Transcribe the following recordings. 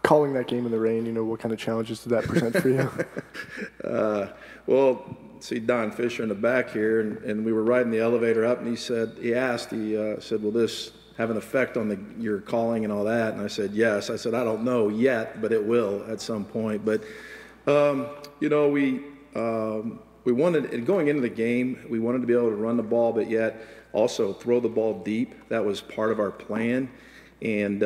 Calling that game in the rain, what kind of challenges did that present for you? Well, see Don Fisher in the back here, and we were riding the elevator up, and he said, will this have an effect on your calling and all that? And I said, yes. I said, I don't know yet, but it will at some point. But, we wanted, going into the game, we wanted to be able to run the ball, but yet also throw the ball deep. That was part of our plan. And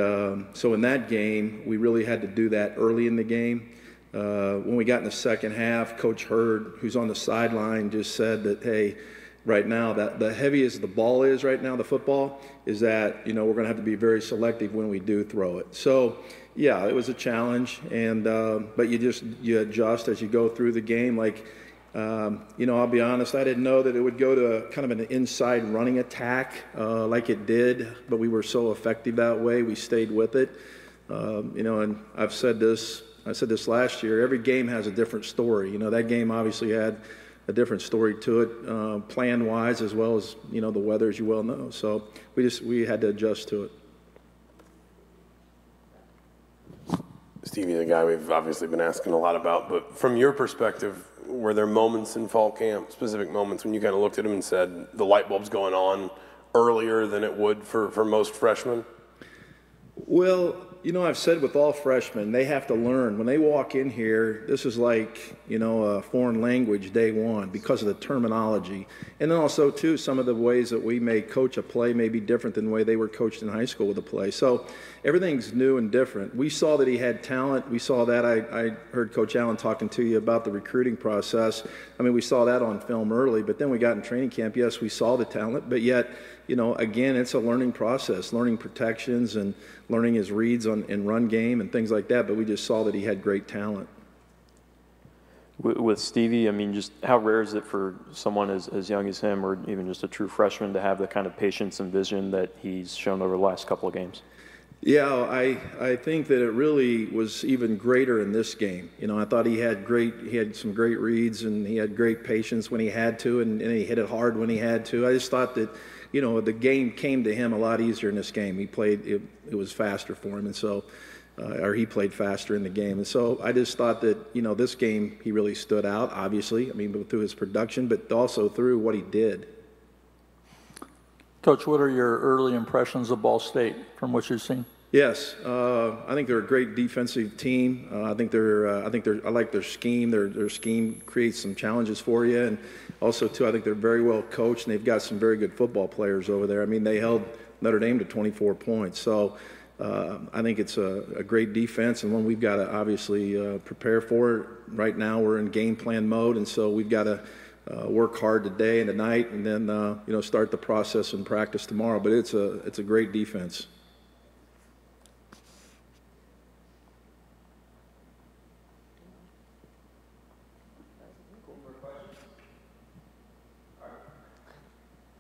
so in that game, we really had to do that early in the game. When we got in the second half, Coach Hurd, who's on the sideline, just said that, hey, right now, that the heaviest the ball is right now, the football, is that, we're going to have to be very selective when we do throw it. So, yeah, it was a challenge, and but you adjust as you go through the game. Like, I'll be honest, I didn't know that it would go to kind of an inside running attack like it did, but we were so effective that way. We stayed with it. And I said this last year, every game has a different story. That game obviously had a different story to it, plan-wise, as well as, the weather, as you well know. So we had to adjust to it. Stevie, the guy we've obviously been asking a lot about, but from your perspective, were there moments in fall camp, specific moments, when you kind of looked at him and said the light bulb's going on earlier than it would for most freshmen? Well, I've said with all freshmen, they have to learn. When they walk in here, this is like, a foreign language day one because of the terminology. And then also, too, some of the ways that we may coach a play may be different than the way they were coached in high school with a play. So everything's new and different. We saw that he had talent. We saw that. I heard Coach Allen talking to you about the recruiting process. I mean, we saw that on film early, but then we got in training camp. Yes, we saw the talent, but yet, again, it's a learning process, learning protections and learning his reads in run game and things like that, but we just saw that he had great talent. With Stevie, I mean, just how rare is it for someone as young as him, or even just a true freshman, to have the kind of patience and vision that he's shown over the last couple of games? Yeah, I think that it really was even greater in this game. I thought he had some great reads, and he had great patience when he had to, and he hit it hard when he had to. I just thought that, the game came to him a lot easier in this game. He played, it was faster for him, and so, or he played faster in the game. And so I just thought that, this game he really stood out, obviously, through his production, but also through what he did. Coach, what are your early impressions of Ball State from what you've seen? Yes, I think they're a great defensive team. I like their scheme. Their scheme creates some challenges for you, and also too, I think they're very well coached, and they've got some very good football players over there. They held Notre Dame to 24 points. So I think it's a great defense, and one we've got to obviously prepare for. Right now, we're in game plan mode, and so we've got to work hard today and tonight, and then start the process and practice tomorrow. But it's a great defense.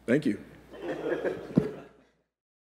Thank you.